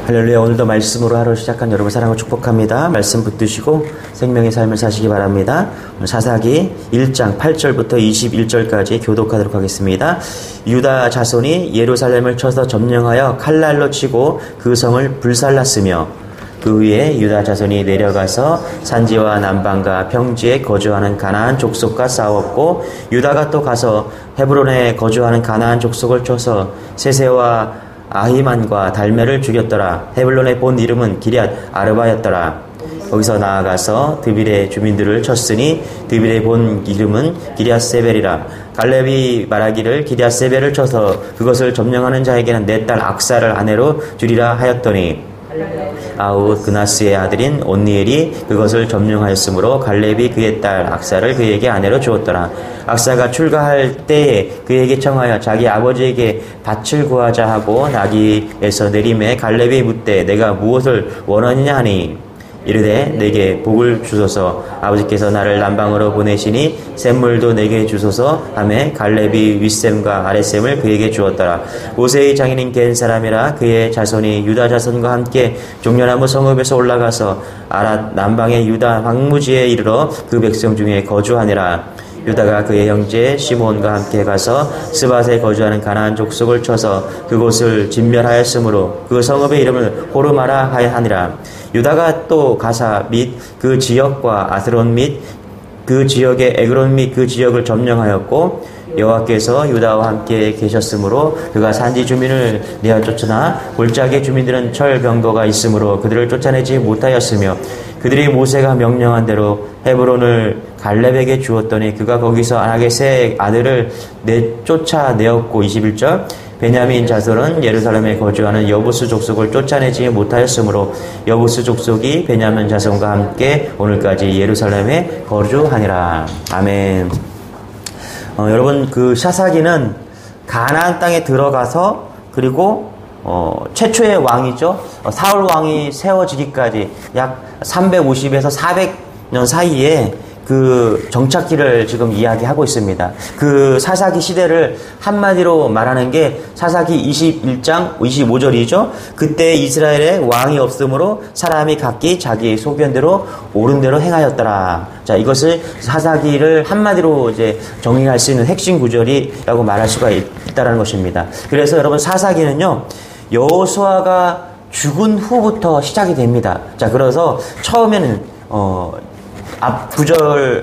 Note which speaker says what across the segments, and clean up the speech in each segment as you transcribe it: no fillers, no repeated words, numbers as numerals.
Speaker 1: 할렐루야. 오늘도 말씀으로 하루 시작한 여러분 사랑을 축복합니다. 말씀 붙드시고 생명의 삶을 사시기 바랍니다. 오늘 사사기 1장 8절부터 21절까지 교독하도록 하겠습니다. 유다 자손이 예루살렘을 쳐서 점령하여 칼날로 치고 그 성을 불살랐으며 그 후에 유다 자손이 내려가서 산지와 남방과 평지에 거주하는 가나안 족속과 싸웠고 유다가 또 가서 헤브론에 거주하는 가나안 족속을 쳐서 세세와 아히만과 달메를 죽였더라. 헤블론의 본 이름은 기럇 아르바였더라. 거기서 나아가서 드빌의 주민들을 쳤으니 드빌의 본 이름은 기럇세벨이라. 갈렙이 말하기를 기럇세벨을 쳐서 그것을 점령하는 자에게는 내 딸 악사를 아내로 주리라 하였더니 아웃 그나스의 아들인 온니엘이 그것을 점령하였으므로 갈렙이 그의 딸 악사를 그에게 아내로 주었더라. 악사가 출가할 때에 그에게 청하여 자기 아버지에게 밭을 구하자 하고 나귀에서 내림에 갈렙이 묻되 내가 무엇을 원하느냐 하니 이르되 내게 복을 주소서. 아버지께서 나를 남방으로 보내시니 샘물도 내게 주소서 하매 갈렙이 윗샘과 아랫샘을 그에게 주었더라. 모세의 장인인 겐 사람이라. 그의 자손이 유다 자손과 함께 종려나무 성읍에서 올라가서 아랏 남방의 유다 황무지에 이르러 그 백성 중에 거주하니라. 유다가 그의 형제 시몬과 함께 가서 스밧에 거주하는 가나안 족속을 쳐서 그곳을 진멸하였으므로 그 성읍의 이름을 호르마라 하니라. 유다가 또 가사 및 그 지역과 아스론 및 그 지역의 에그론 및 그 지역을 점령하였고 여호와께서 유다와 함께 계셨으므로 그가 산지 주민을 내어 쫓으나 골짜기 주민들은 철병거가 있으므로 그들을 쫓아내지 못하였으며 그들이 모세가 명령한 대로 헤브론을 갈렙에게 주었더니 그가 거기서 안악의 세 아들을 쫓아내었고 21절 베냐민 자손은 예루살렘에 거주하는 여부스 족속을 쫓아내지 못하였으므로 여부스 족속이 베냐민 자손과 함께 오늘까지 예루살렘에 거주하니라. 아멘. 여러분 그 사사기는 가나안 땅에 들어가서 그리고 최초의 왕이죠. 사울 왕이 세워지기까지 약 350에서 400년 사이에 그 정착기를 지금 이야기하고 있습니다. 그 사사기 시대를 한마디로 말하는 게 사사기 21장 25절이죠. 그때 이스라엘에 왕이 없으므로 사람이 각기 자기의 소견대로 옳은 대로 행하였더라. 자, 이것을 사사기를 한마디로 이제 정의할 수 있는 핵심 구절이라고 말할 수가 있다는 것입니다. 그래서 여러분 사사기는요, 여호수아가 죽은 후부터 시작이 됩니다. 자, 그래서 처음에는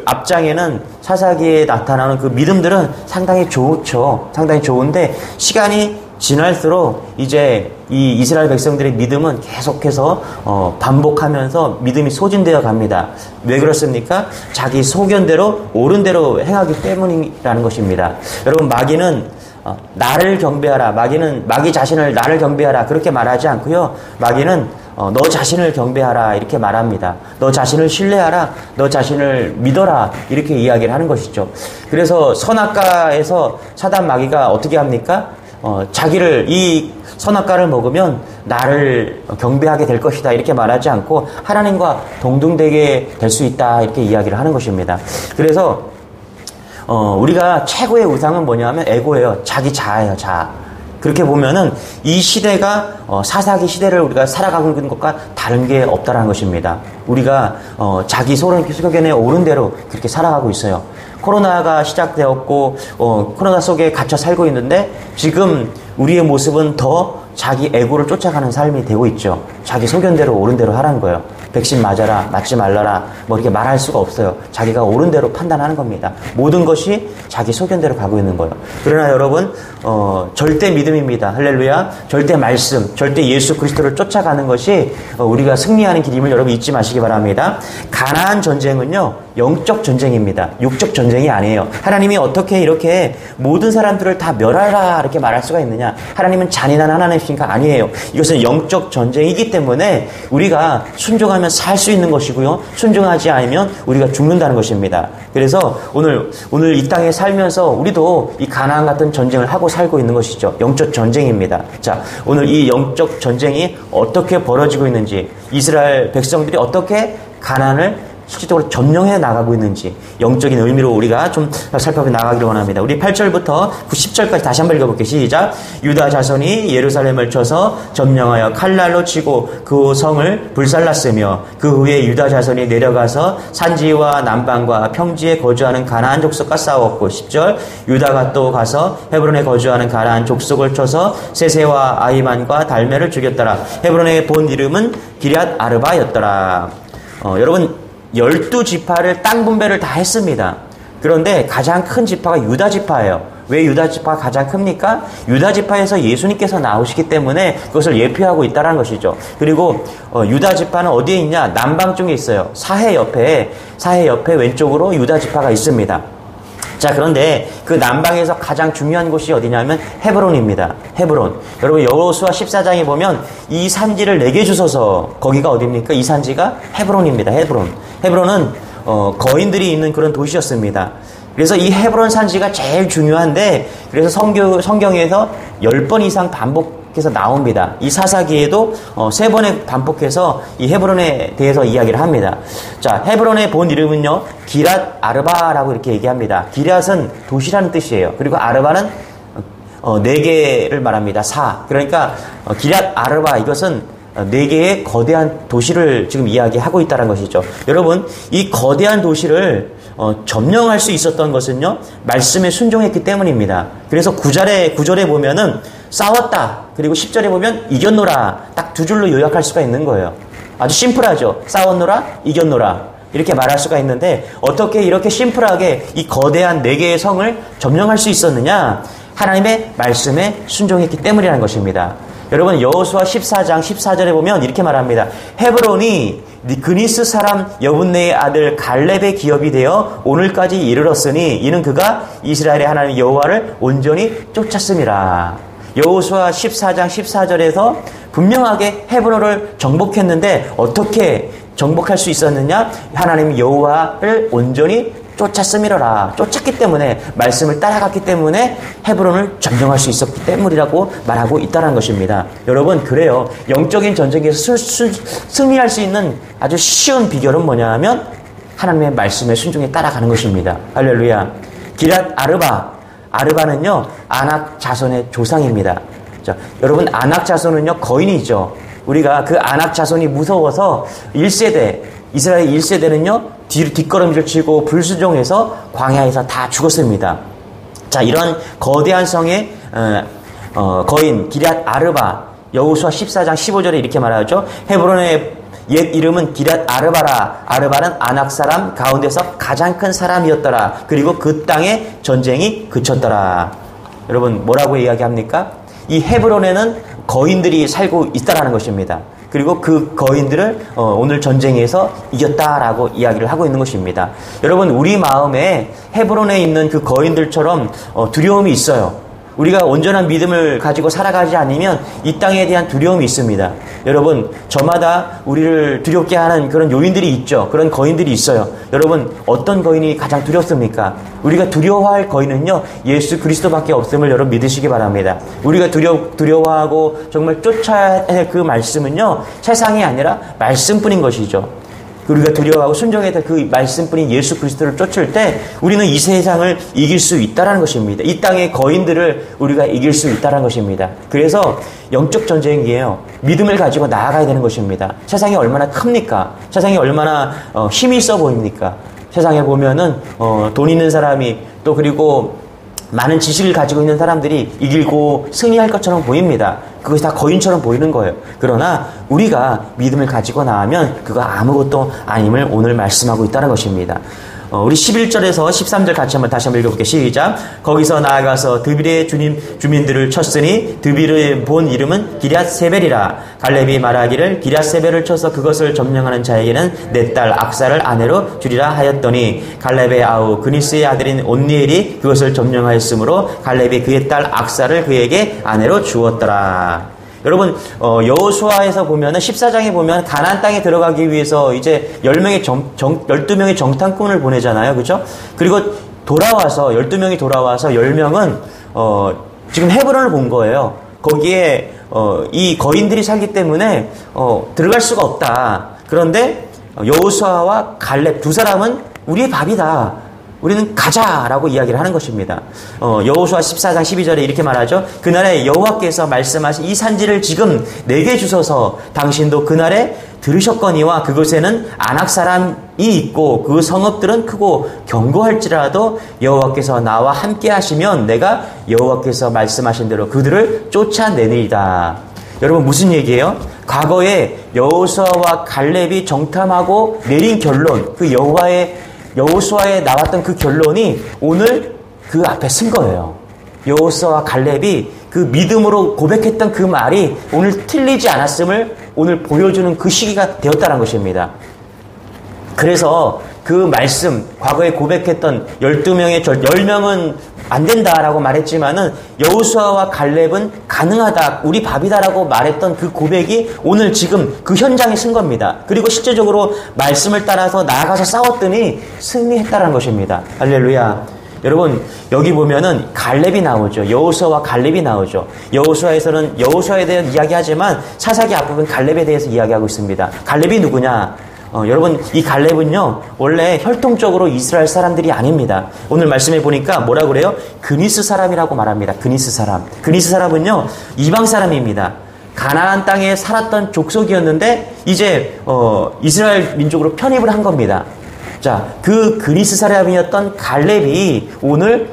Speaker 1: 앞장에는 사사기에 나타나는 그 믿음들은 상당히 좋죠. 상당히 좋은데 시간이 지날수록 이제 이 이스라엘 백성들의 믿음은 계속해서 반복하면서 믿음이 소진되어 갑니다. 왜 그렇습니까? 자기 소견대로 옳은 대로 행하기 때문이라는 것입니다. 여러분 마귀는 나를 경배하라. 마귀 자신을 나를 경배하라. 그렇게 말하지 않고요. 마귀는 너 자신을 경배하라 이렇게 말합니다. 너 자신을 신뢰하라. 너 자신을 믿어라 이렇게 이야기를 하는 것이죠. 그래서 선악과에서 사단 마귀가 어떻게 합니까? 자기를 이 선악과를 먹으면 나를 경배하게 될 것이다 이렇게 말하지 않고 하나님과 동등되게 될 수 있다 이렇게 이야기를 하는 것입니다. 그래서 우리가 최고의 우상은 뭐냐면 에고예요. 자기 자아예요. 자아. 그렇게 보면은 이 시대가 사사기 시대를 우리가 살아가고 있는 것과 다른 게 없다는 것입니다. 우리가 자기 소견에 옳은 대로 그렇게 살아가고 있어요. 코로나가 시작되었고 코로나 속에 갇혀 살고 있는데 지금 우리의 모습은 더 자기 에고를 쫓아가는 삶이 되고 있죠. 자기 소견대로 옳은 대로 하라는 거예요. 백신 맞아라, 맞지 말라라, 뭐 이렇게 말할 수가 없어요. 자기가 옳은 대로 판단하는 겁니다. 모든 것이 자기 소견대로 가고 있는 거예요. 그러나 여러분, 절대 믿음입니다. 할렐루야. 절대 말씀, 절대 예수 그리스도를 쫓아가는 것이 우리가 승리하는 길임을 여러분 잊지 마시기 바랍니다. 가나안 전쟁은요, 영적 전쟁입니다. 육적 전쟁이 아니에요. 하나님이 어떻게 이렇게 모든 사람들을 다 멸하라 이렇게 말할 수가 있느냐? 하나님은 잔인한 하나님이신가? 아니에요. 이것은 영적 전쟁이기 때문에 우리가 순종하면 살 수 있는 것이고요. 순종하지 않으면 우리가 죽는다는 것입니다. 그래서 오늘 이 땅에 살면서 우리도 이 가나안 같은 전쟁을 하고 살고 있는 것이죠. 영적 전쟁입니다. 자, 오늘 이 영적 전쟁이 어떻게 벌어지고 있는지, 이스라엘 백성들이 어떻게 가나안을 실질적으로 점령해 나가고 있는지 영적인 의미로 우리가 좀 살펴보 나가기를 원합니다. 우리 8절부터 10절까지 다시 한번 읽어볼게요. 시작. 유다 자손이 예루살렘을 쳐서 점령하여 칼날로 치고 그 성을 불살랐으며 그 후에 유다 자손이 내려가서 산지와 남방과 평지에 거주하는 가나안 족속과 싸웠고 10절. 유다가 또 가서 헤브론에 거주하는 가나안 족속을 쳐서 세세와 아히만과 달메를 죽였더라. 헤브론의 본 이름은 기럇 아르바였더라. 여러분 12지파를 땅 분배를 다 했습니다. 그런데 가장 큰 지파가 유다 지파예요. 왜 유다 지파가 가장 큽니까? 유다 지파에서 예수님께서 나오시기 때문에 그것을 예표하고 있다는 것이죠. 그리고 유다 지파는 어디에 있냐? 남방 쪽에 있어요. 사해 옆에 왼쪽으로 유다 지파가 있습니다. 자, 그런데 그 남방에서 가장 중요한 곳이 어디냐면 헤브론입니다. 헤브론. 여러분 여호수아 14장에 보면 이 산지를 내게 주소서. 거기가 어디입니까? 이 산지가 헤브론입니다. 헤브론은 거인들이 있는 그런 도시였습니다. 그래서 이 헤브론 산지가 제일 중요한데 그래서 성경에서 10번 이상 반복해서 나옵니다. 이 사사기에도 3번에 반복해서 이 헤브론에 대해서 이야기를 합니다. 자, 헤브론의 본 이름은요, 기럇 아르바라고 이렇게 얘기합니다. 기럇은 도시라는 뜻이에요. 그리고 아르바는 4개를 말합니다. 그러니까 기럇 아르바, 이것은 4개의 거대한 도시를 지금 이야기하고 있다는 것이죠. 여러분, 이 거대한 도시를 점령할 수 있었던 것은요, 말씀에 순종했기 때문입니다. 그래서 9절에 보면은 싸웠다. 그리고 10절에 보면 이겼노라. 딱 2줄로 요약할 수가 있는 거예요. 아주 심플하죠. 싸웠노라, 이겼노라. 이렇게 말할 수가 있는데 어떻게 이렇게 심플하게 이 거대한 4개의 성을 점령할 수 있었느냐? 하나님의 말씀에 순종했기 때문이라는 것입니다. 여러분 여호수아 14장 14절에 보면 이렇게 말합니다. 헤브론이 그니스 사람 여분네의 아들 갈렙의 기업이 되어 오늘까지 이르렀으니 이는 그가 이스라엘의 하나님 여호와를 온전히 쫓았음이라. 여호수아 14장 14절에서 분명하게 헤브론을 정복했는데 어떻게 정복할 수 있었느냐? 하나님 여호와를 온전히 쫓았음이라. 쫓았기 때문에, 말씀을 따라갔기 때문에 헤브론을 점령할 수 있었기 때문이라고 말하고 있다는 것입니다. 여러분, 그래요. 영적인 전쟁에서 승리할 수 있는 아주 쉬운 비결은 뭐냐 하면 하나님의 말씀에 순종에 따라가는 것입니다. 할렐루야. 기럇 아르바는요, 아낙 자손의 조상입니다. 자, 여러분, 아낙 자손은요, 거인이죠. 우리가 그 아낙 자손이 무서워서 이스라엘 1세대는요, 뒷걸음질 치고 불순종해서 광야에서 다 죽었습니다. 자, 이런 거대한 성의 거인 기럇 아르바, 여호수아 14장 15절에 이렇게 말하죠. 헤브론의 옛 이름은 기럇 아르바라. 아르바는 아낙 사람 가운데서 가장 큰 사람이었더라. 그리고 그 땅에 전쟁이 그쳤더라. 여러분, 뭐라고 이야기합니까? 이 헤브론에는 거인들이 살고 있다라는 것입니다. 그리고 그 거인들을 오늘 전쟁에서 이겼다라고 이야기를 하고 있는 것입니다. 여러분, 우리 마음에 헤브론에 있는 그 거인들처럼 두려움이 있어요. 우리가 온전한 믿음을 가지고 살아가지 않으면 이 땅에 대한 두려움이 있습니다. 여러분, 저마다 우리를 두렵게 하는 그런 요인들이 있죠. 그런 거인들이 있어요. 여러분, 어떤 거인이 가장 두렵습니까? 우리가 두려워할 거인은요, 예수 그리스도밖에 없음을 여러분 믿으시기 바랍니다. 우리가 두려워하고 정말 쫓아야 할 그 말씀은요, 세상이 아니라 말씀뿐인 것이죠. 우리가 두려워하고 순종했던 그 말씀뿐인 예수 그리스도를 쫓을 때 우리는 이 세상을 이길 수 있다는 것입니다. 이 땅의 거인들을 우리가 이길 수 있다는 것입니다. 그래서 영적 전쟁이에요. 믿음을 가지고 나아가야 되는 것입니다. 세상이 얼마나 큽니까? 세상이 얼마나 힘이 있어 보입니까? 세상에 보면은 돈 있는 사람이 또 그리고 많은 지식을 가지고 있는 사람들이 이기고 승리할 것처럼 보입니다. 그것이 다 거인처럼 보이는 거예요. 그러나 우리가 믿음을 가지고 나가면 그거 아무것도 아님을 오늘 말씀하고 있다는 것입니다. 우리 11절에서 13절 같이 다시 한번 읽어볼게요. 시작. 거기서 나아가서 드빌의 주민들을 쳤으니 드빌의 본 이름은 기럇 세벨이라. 갈렙이 말하기를 기럇 세벨을 쳐서 그것을 점령하는 자에게는 내 딸 악사를 아내로 주리라 하였더니 갈렙의 아우 그니스의 아들인 온니엘이 그것을 점령하였으므로 갈렙이 그의 딸 악사를 그에게 아내로 주었더라. 여러분, 여호수아에서 보면은 14장에 보면 가나안 땅에 들어가기 위해서 이제 12명의 정탐꾼을 보내잖아요. 그죠? 그리고 12명이 돌아와서 10명은 지금 헤브론을 본 거예요. 거기에 이 거인들이 살기 때문에 들어갈 수가 없다. 그런데 여호수아와 갈렙 두 사람은 우리의 밥이다. 우리는 가자라고 이야기를 하는 것입니다. 여호수아 14장 12절에 이렇게 말하죠. 그날에 여호와께서 말씀하신 이 산지를 지금 내게 주소서. 당신도 그날에 들으셨거니와 그곳에는 아낙 사람이 있고 그 성읍들은 크고 견고할지라도 여호와께서 나와 함께 하시면 내가 여호와께서 말씀하신 대로 그들을 쫓아내리이다. 여러분 무슨 얘기예요? 과거에 여호수아와 갈렙이 정탐하고 내린 결론, 그 여호수아에 나왔던 그 결론이 오늘 그 앞에 쓴 거예요. 여호수아와 갈렙이 그 믿음으로 고백했던 그 말이 오늘 틀리지 않았음을 오늘 보여주는 그 시기가 되었다는 것입니다. 그래서 그 말씀, 과거에 고백했던 12명의 10명은 안 된다라고 말했지만은 여호수아와 갈렙은 가능하다, 우리 밥이다라고 말했던 그 고백이 오늘 지금 그 현장에 쓴 겁니다. 그리고 실제적으로 말씀을 따라서 나아가서 싸웠더니 승리했다는 것입니다. 할렐루야. 여러분 여기 보면은 갈렙이 나오죠. 여호수아와 갈렙이 나오죠. 여호수아에서는 여호수아에 대해 이야기하지만 사사기 앞부분 갈렙에 대해서 이야기하고 있습니다. 갈렙이 누구냐? 여러분 이 갈렙은요 원래 혈통적으로 이스라엘 사람들이 아닙니다. 오늘 말씀해 보니까 뭐라 그래요? 그니스 사람이라고 말합니다. 그니스 사람. 그니스 사람은요 이방 사람입니다. 가나안 땅에 살았던 족속이었는데 이제 이스라엘 민족으로 편입을 한 겁니다. 자, 그 그니스 사람이었던 갈렙이 오늘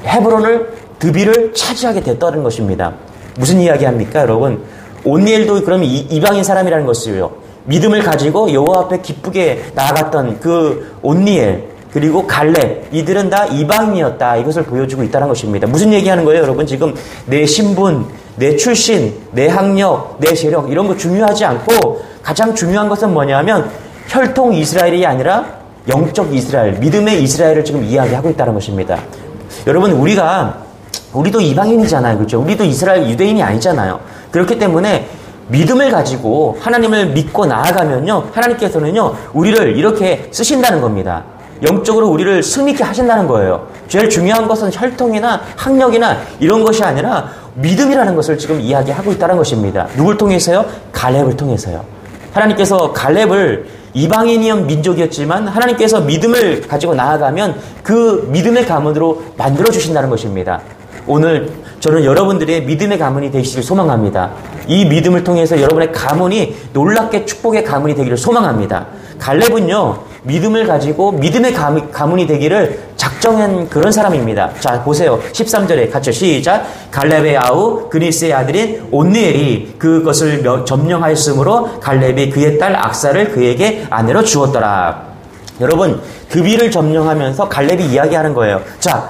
Speaker 1: 헤브론을 드빌을 차지하게 됐다는 것입니다. 무슨 이야기합니까, 여러분? 온니엘도 그러면 이방인 사람이라는 것이에요. 믿음을 가지고 여호와 앞에 기쁘게 나아갔던 그 온니엘 그리고 갈렙 이들은 다 이방인이었다. 이것을 보여주고 있다는 것입니다. 무슨 얘기하는 거예요, 여러분? 지금 내 신분, 내 출신, 내 학력, 내 세력 이런 거 중요하지 않고 가장 중요한 것은 뭐냐면 혈통 이스라엘이 아니라 영적 이스라엘, 믿음의 이스라엘을 지금 이야기하고 있다는 것입니다. 여러분 우리도 이방인이잖아요. 그렇죠? 우리도 이스라엘 유대인이 아니잖아요. 그렇기 때문에 믿음을 가지고 하나님을 믿고 나아가면요 하나님께서는요 우리를 이렇게 쓰신다는 겁니다. 영적으로 우리를 승리케 하신다는 거예요. 제일 중요한 것은 혈통이나 학력이나 이런 것이 아니라 믿음이라는 것을 지금 이야기하고 있다는 것입니다. 누굴 통해서요? 갈렙을 통해서요. 하나님께서 갈렙을 이방인이었 민족이었지만 하나님께서 믿음을 가지고 나아가면 그 믿음의 가문으로 만들어 주신다는 것입니다. 오늘 저는 여러분들의 믿음의 가문이 되시길 소망합니다. 이 믿음을 통해서 여러분의 가문이 놀랍게 축복의 가문이 되기를 소망합니다. 갈렙은요 믿음을 가지고 믿음의 가문이 되기를 작정한 그런 사람입니다. 자 보세요. 13절에 같이 시작. 갈렙의 아우 그니스의 아들인 온니엘이 그것을 점령하였으므로 갈렙이 그의 딸 악사를 그에게 아내로 주었더라. 여러분 드빌을 점령하면서 갈렙이 이야기하는 거예요. 자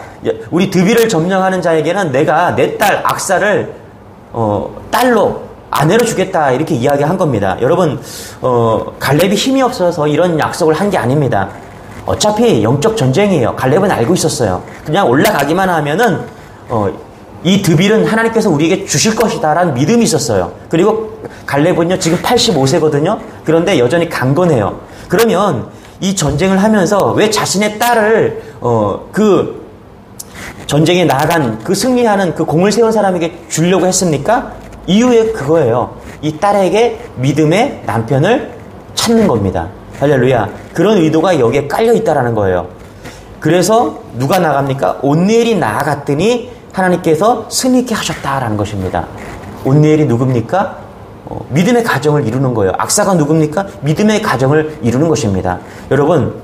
Speaker 1: 우리 드빌을 점령하는 자에게는 내가 내 딸 악사를 딸로 아내로 주겠다 이렇게 이야기한 겁니다. 여러분 갈렙이 힘이 없어서 이런 약속을 한 게 아닙니다. 어차피 영적 전쟁이에요. 갈렙은 알고 있었어요. 그냥 올라가기만 하면은 이 드빌은 하나님께서 우리에게 주실 것이다 라는 믿음이 있었어요. 그리고 갈렙은요 지금 85세거든요. 그런데 여전히 강건해요. 그러면 이 전쟁을 하면서 왜 자신의 딸을 그 전쟁에 나아간 그 승리하는 그 공을 세운 사람에게 주려고 했습니까? 이유에 그거예요. 이 딸에게 믿음의 남편을 찾는 겁니다. 할렐루야. 그런 의도가 여기에 깔려 있다라는 거예요. 그래서 누가 나갑니까? 온니엘이 나아갔더니 하나님께서 승리케 하셨다라는 것입니다. 온니엘이 누굽니까? 믿음의 가정을 이루는 거예요. 악사가 누굽니까? 믿음의 가정을 이루는 것입니다. 여러분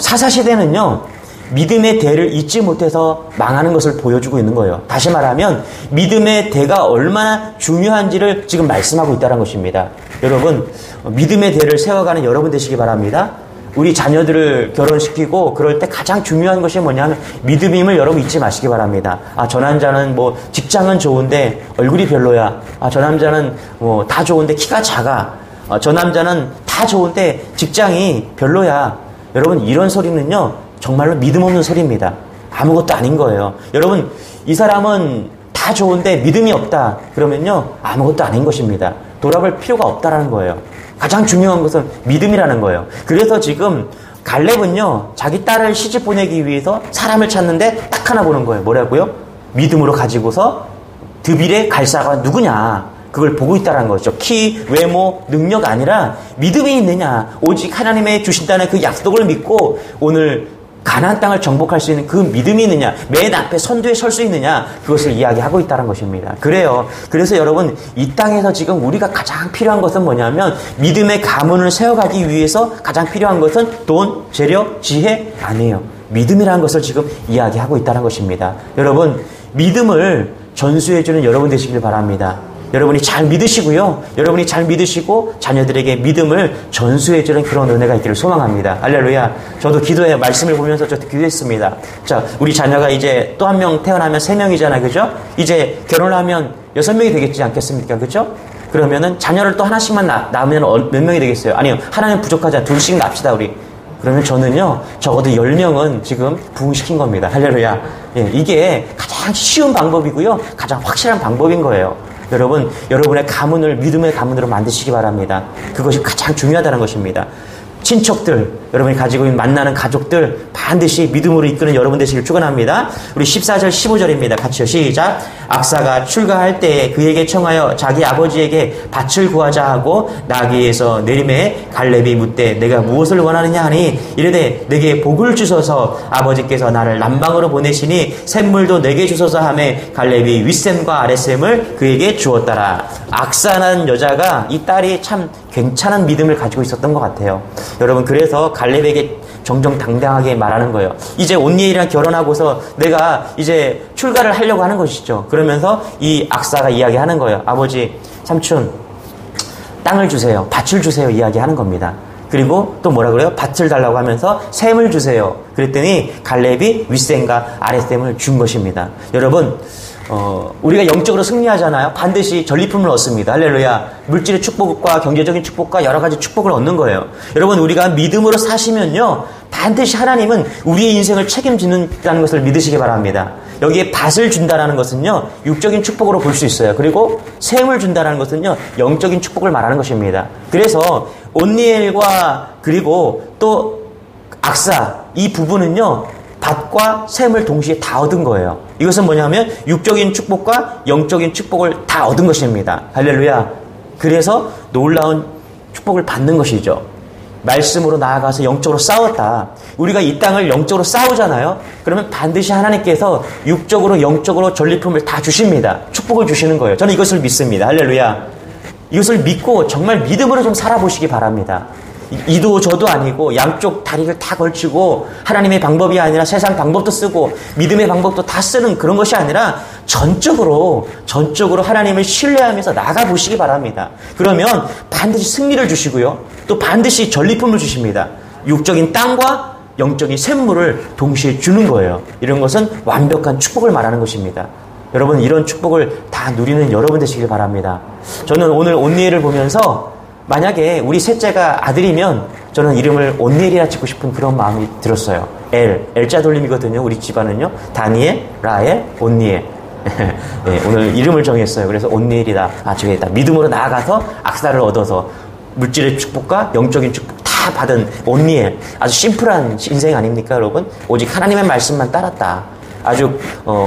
Speaker 1: 사사시대는요 믿음의 대를 잊지 못해서 망하는 것을 보여주고 있는 거예요. 다시 말하면 믿음의 대가 얼마나 중요한지를 지금 말씀하고 있다는 것입니다. 여러분 믿음의 대를 세워가는 여러분 되시기 바랍니다. 우리 자녀들을 결혼시키고 그럴 때 가장 중요한 것이 뭐냐면 믿음임을 여러분 잊지 마시기 바랍니다. 저 남자는 뭐 직장은 좋은데 얼굴이 별로야. 저 남자는 뭐 다 좋은데 키가 작아. 저 남자는 다 좋은데 직장이 별로야. 여러분 이런 소리는요 정말로 믿음 없는 소리입니다. 아무것도 아닌 거예요. 여러분 이 사람은 다 좋은데 믿음이 없다. 그러면요 아무것도 아닌 것입니다. 돌아볼 필요가 없다라는 거예요. 가장 중요한 것은 믿음이라는 거예요. 그래서 지금 갈렙은요 자기 딸을 시집 보내기 위해서 사람을 찾는데 딱 하나 보는 거예요. 뭐라고요? 믿음으로 가지고서 드빌의 갈사가 누구냐. 그걸 보고 있다는 거죠. 키, 외모, 능력 아니라 믿음이 있느냐. 오직 하나님의 주신다는 그 약속을 믿고 오늘 가나안 땅을 정복할 수 있는 그 믿음이 있느냐, 맨 앞에 선두에 설 수 있느냐, 그것을 이야기하고 있다는 것입니다. 그래요. 그래서 여러분, 이 땅에서 지금 우리가 가장 필요한 것은 뭐냐면 믿음의 가문을 세워가기 위해서 가장 필요한 것은 돈, 재력, 지혜 아니에요. 믿음이라는 것을 지금 이야기하고 있다는 것입니다. 여러분, 믿음을 전수해주는 여러분 되시길 바랍니다. 여러분이 잘 믿으시고요. 여러분이 잘 믿으시고 자녀들에게 믿음을 전수해주는 그런 은혜가 있기를 소망합니다. 할렐루야. 저도 기도해 말씀을 보면서 저도 기도했습니다. 자, 우리 자녀가 이제 또 한 명 태어나면 3명이잖아요. 그죠? 이제 결혼을 하면 6명이 되겠지 않겠습니까? 그죠? 그러면은 자녀를 또 하나씩만 낳으면 몇 명이 되겠어요? 아니요. 하나는 부족하지 않아. 둘씩 낳읍시다, 우리. 그러면 저는요, 적어도 10명은 지금 부흥시킨 겁니다. 할렐루야. 예, 이게 가장 쉬운 방법이고요. 가장 확실한 방법인 거예요. 여러분, 여러분의 가문을 믿음의 가문으로 만드시기 바랍니다. 그것이 가장 중요하다는 것입니다. 친척들, 여러분이 가지고 있는 만나는 가족들 반드시 믿음으로 이끄는 여러분 되시길 축원합니다. 우리 14절 15절입니다. 같이요. 시작. 악사가 출가할 때에 그에게 청하여 자기 아버지에게 밭을 구하자 하고 나귀에서 내림에 갈렙이 묻되 내가 무엇을 원하느냐 하니 이르되 내게 복을 주소서 아버지께서 나를 남방으로 보내시니 샘물도 내게 주소서 하매 갈렙이 윗샘과 아랫샘을 그에게 주었더라. 악사라는 여자가 이 딸이 참 괜찮은 믿음을 가지고 있었던 것 같아요. 여러분, 그래서 갈렙에게 정정당당하게 말하는 거예요. 이제 온니엘이랑 결혼하고서 내가 이제 출가를 하려고 하는 것이죠. 그러면서 이 악사가 이야기하는 거예요. 아버지, 삼촌, 땅을 주세요. 밭을 주세요. 이야기하는 겁니다. 그리고 또 뭐라 그래요? 밭을 달라고 하면서 샘을 주세요. 그랬더니 갈렙이 윗샘과 아랫샘을 준 것입니다. 여러분, 우리가 영적으로 승리하잖아요. 반드시 전리품을 얻습니다. 할렐루야. 물질의 축복과 경제적인 축복과 여러 가지 축복을 얻는 거예요. 여러분, 우리가 믿음으로 사시면요, 반드시 하나님은 우리의 인생을 책임지는다는 것을 믿으시기 바랍니다. 여기에 밭을 준다는 것은요, 육적인 축복으로 볼 수 있어요. 그리고 샘을 준다는 것은요, 영적인 축복을 말하는 것입니다. 그래서 온니엘과 그리고 또 악사, 이 부부는요, 밭과 샘을 동시에 다 얻은 거예요. 이것은 뭐냐면 육적인 축복과 영적인 축복을 다 얻은 것입니다. 할렐루야. 그래서 놀라운 축복을 받는 것이죠. 말씀으로 나아가서 영적으로 싸웠다. 우리가 이 땅을 영적으로 싸우잖아요. 그러면 반드시 하나님께서 육적으로 영적으로 전리품을 다 주십니다. 축복을 주시는 거예요. 저는 이것을 믿습니다. 할렐루야. 이것을 믿고 정말 믿음으로 좀 살아보시기 바랍니다. 이도 저도 아니고 양쪽 다리를 다 걸치고 하나님의 방법이 아니라 세상 방법도 쓰고 믿음의 방법도 다 쓰는 그런 것이 아니라 전적으로 하나님을 신뢰하면서 나가보시기 바랍니다. 그러면 반드시 승리를 주시고요. 또 반드시 전리품을 주십니다. 육적인 땅과 영적인 샘물을 동시에 주는 거예요. 이런 것은 완벽한 축복을 말하는 것입니다. 여러분, 이런 축복을 다 누리는 여러분 되시길 바랍니다. 저는 오늘 온니엘을 보면서 만약에 우리 셋째가 아들이면 저는 이름을 온니엘이라 짓고 싶은 그런 마음이 들었어요. 엘자 돌림이거든요. 우리 집안은요. 다니엘, 라엘, 온니엘. 네, 오늘 이름을 정했어요. 그래서 온니엘이다. 저기 믿음으로 나아가서 악사를 얻어서 물질의 축복과 영적인 축복 다 받은 온니엘. 아주 심플한 인생 아닙니까, 여러분? 오직 하나님의 말씀만 따랐다. 아주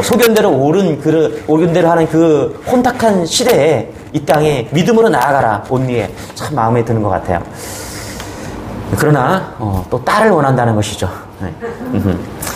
Speaker 1: 소견대로 오른대로 하는 그 혼탁한 시대에 이 땅에 믿음으로 나아가라. 온니엘. 참 마음에 드는 것 같아요. 그러나 또 딸을 원한다는 것이죠. 네.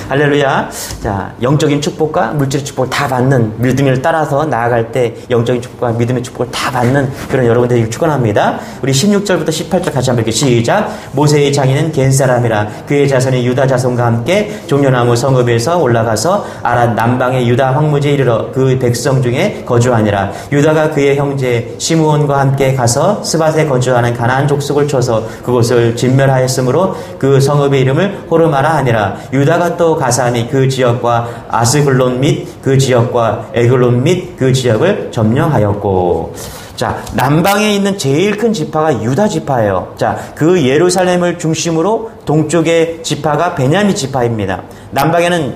Speaker 1: 할렐루야. 자, 영적인 축복과 물질의 축복을 다 받는 믿음을 따라서 나아갈 때 영적인 축복과 믿음의 축복을 다 받는 그런 여러분들에게 축원합니다. 우리 16절부터 18절 같이 한번 이렇게 시작. 모세의 장인은 겐 사람이라 그의 자손이 유다 자손과 함께 종려나무 성읍에서 올라가서 아랏 남방의 유다 황무지에 이르러 그 백성 중에 거주하니라. 유다가 그의 형제 시므온과 함께 가서 스밧에 거주하는 가나안 족속을 쳐서 그곳을 진멸하였으므로 그 성읍의 이름을 호르마라 하니라. 유다가 또 가사니 그 지역과 아스글론 및 그 지역과 에글론 및 그 지역을 점령하였고. 자, 남방에 있는 제일 큰 지파가 유다 지파예요. 자, 그 예루살렘을 중심으로 동쪽의 지파가 베냐민 지파입니다. 남방에는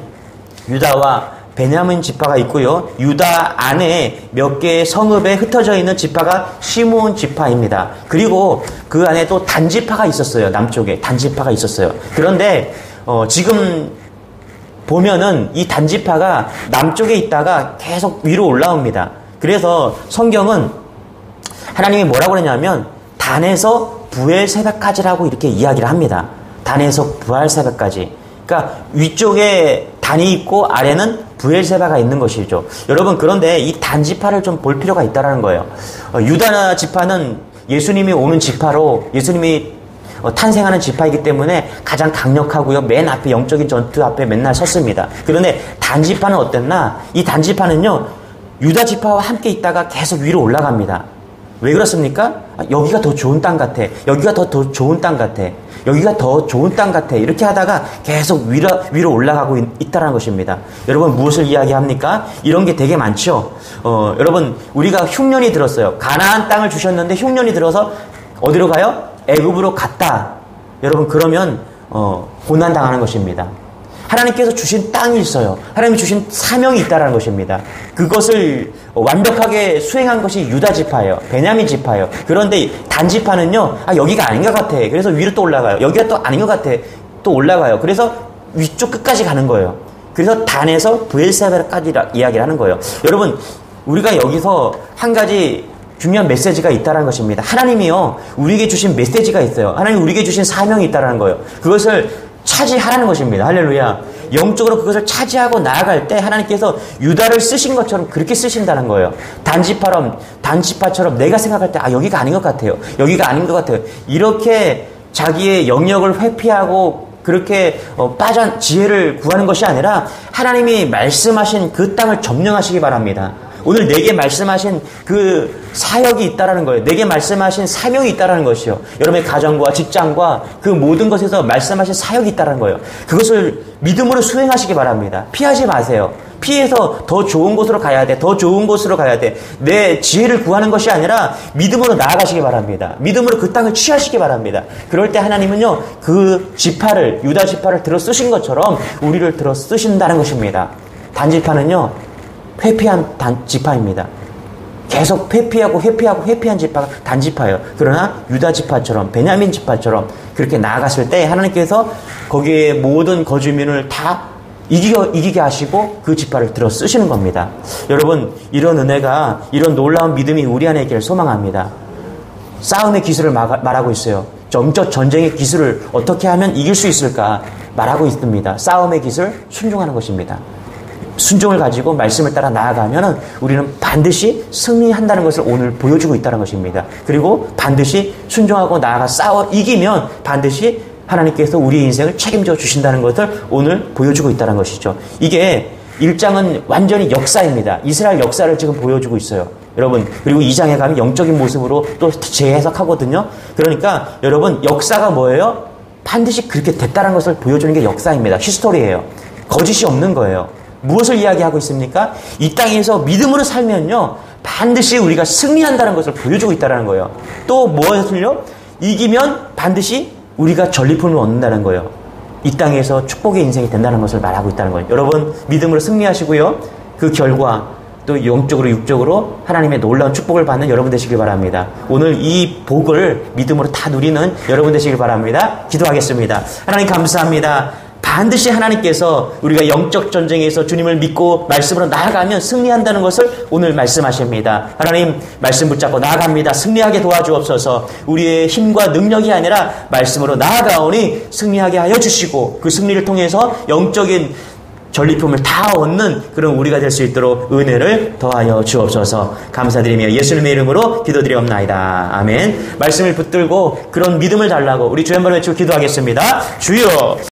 Speaker 1: 유다와 베냐민 지파가 있고요. 유다 안에 몇 개의 성읍에 흩어져 있는 지파가 시므온 지파입니다. 그리고 그 안에 또 단지파가 있었어요. 남쪽에 단지파가 있었어요. 그런데 지금 보면은 이 단지파가 남쪽에 있다가 계속 위로 올라옵니다. 그래서 성경은 하나님이 뭐라고 그러냐면 단에서 부엘세바까지라고 이렇게 이야기를 합니다. 단에서 부엘세바까지. 그러니까 위쪽에 단이 있고 아래는 부엘세바가 있는 것이죠. 여러분, 그런데 이 단지파를 좀 볼 필요가 있다는 거예요. 유다 지파는 예수님이 오는 지파로, 예수님이 탄생하는 지파이기 때문에 가장 강력하고요. 맨 앞에 영적인 전투 앞에 맨날 섰습니다. 그런데 단지파는 어땠나? 이 단지파는요, 유다 지파와 함께 있다가 계속 위로 올라갑니다. 왜 그렇습니까? 여기가 더 좋은 땅 같아. 여기가 더 좋은 땅 같아. 여기가 더 좋은 땅 같아. 이렇게 하다가 계속 위로 올라가고 있다는 것입니다. 여러분, 무엇을 이야기합니까? 이런 게 되게 많죠. 여러분, 우리가 흉년이 들었어요. 가나안 땅을 주셨는데 흉년이 들어서 어디로 가요? 애굽으로 갔다. 여러분, 그러면 고난 당하는 것입니다. 하나님께서 주신 땅이 있어요. 하나님이 주신 사명이 있다는 것입니다. 그것을 완벽하게 수행한 것이 유다 지파예요. 베냐민 지파예요. 그런데 단지파는요, 여기가 아닌 것 같아. 그래서 위로 또 올라가요. 여기가 또 아닌 것 같아. 또 올라가요. 그래서 위쪽 끝까지 가는 거예요. 그래서 단에서 부엘세바까지 이야기를 하는 거예요. 여러분, 우리가 여기서 한 가지 중요한 메시지가 있다는 것입니다. 하나님이요, 우리에게 주신 메시지가 있어요. 하나님 우리에게 주신 사명이 있다는 거예요. 그것을 차지하라는 것입니다. 할렐루야. 영적으로 그것을 차지하고 나아갈 때 하나님께서 유다를 쓰신 것처럼 그렇게 쓰신다는 거예요. 단지파처럼 내가 생각할 때 여기가 아닌 것 같아요. 여기가 아닌 것 같아요. 이렇게 자기의 영역을 회피하고 그렇게 지혜를 구하는 것이 아니라 하나님이 말씀하신 그 땅을 점령하시기 바랍니다. 오늘 내게 말씀하신 그 사역이 있다라는 거예요. 내게 말씀하신 사명이 있다라는 것이요. 여러분의 가정과 직장과 그 모든 것에서 말씀하신 사역이 있다라는 거예요. 그것을 믿음으로 수행하시기 바랍니다. 피하지 마세요. 피해서 더 좋은 곳으로 가야 돼. 더 좋은 곳으로 가야 돼. 내 지혜를 구하는 것이 아니라 믿음으로 나아가시기 바랍니다. 믿음으로 그 땅을 취하시기 바랍니다. 그럴 때 하나님은요, 그 지파를, 유다 지파를 들어 쓰신 것처럼 우리를 들어 쓰신다는 것입니다. 단지파는요, 회피한 지파입니다. 계속 회피한 지파가 단지파예요. 그러나 유다 지파처럼, 베냐민 지파처럼 그렇게 나아갔을 때 하나님께서 거기에 모든 거주민을 다 이기게 하시고 그 지파를 들어 쓰시는 겁니다. 여러분, 이런 은혜가, 이런 놀라운 믿음이 우리 안에 있기를 소망합니다. 싸움의 기술을 말하고 있어요. 영적 전쟁의 기술을 어떻게 하면 이길 수 있을까 말하고 있습니다. 싸움의 기술, 순종하는 것입니다. 순종을 가지고 말씀을 따라 나아가면 우리는 반드시 승리한다는 것을 오늘 보여주고 있다는 것입니다. 그리고 반드시 순종하고 나아가 이기면 반드시 하나님께서 우리의 인생을 책임져 주신다는 것을 오늘 보여주고 있다는 것이죠. 이게 1장은 완전히 역사입니다. 이스라엘 역사를 지금 보여주고 있어요. 여러분, 그리고 2장에 가면 영적인 모습으로 또 재해석하거든요. 그러니까 여러분, 역사가 뭐예요? 반드시 그렇게 됐다는 것을 보여주는 게 역사입니다. 히스토리예요. 거짓이 없는 거예요. 무엇을 이야기하고 있습니까? 이 땅에서 믿음으로 살면요, 반드시 우리가 승리한다는 것을 보여주고 있다는 거예요. 또 무엇을요? 이기면 반드시 우리가 전리품을 얻는다는 거예요. 이 땅에서 축복의 인생이 된다는 것을 말하고 있다는 거예요. 여러분, 믿음으로 승리하시고요, 그 결과 또 영적으로 육적으로 하나님의 놀라운 축복을 받는 여러분 되시길 바랍니다. 오늘 이 복을 믿음으로 다 누리는 여러분 되시길 바랍니다. 기도하겠습니다. 하나님 감사합니다. 반드시 하나님께서 우리가 영적 전쟁에서 주님을 믿고 말씀으로 나아가면 승리한다는 것을 오늘 말씀하십니다. 하나님, 말씀 붙잡고 나아갑니다. 승리하게 도와주옵소서. 우리의 힘과 능력이 아니라 말씀으로 나아가오니 승리하게 하여 주시고 그 승리를 통해서 영적인 전리품을 다 얻는 그런 우리가 될 수 있도록 은혜를 더하여 주옵소서. 감사드리며 예수님의 이름으로 기도드리옵나이다. 아멘. 말씀을 붙들고 그런 믿음을 달라고 우리 주 한번 외치고 기도하겠습니다. 주여.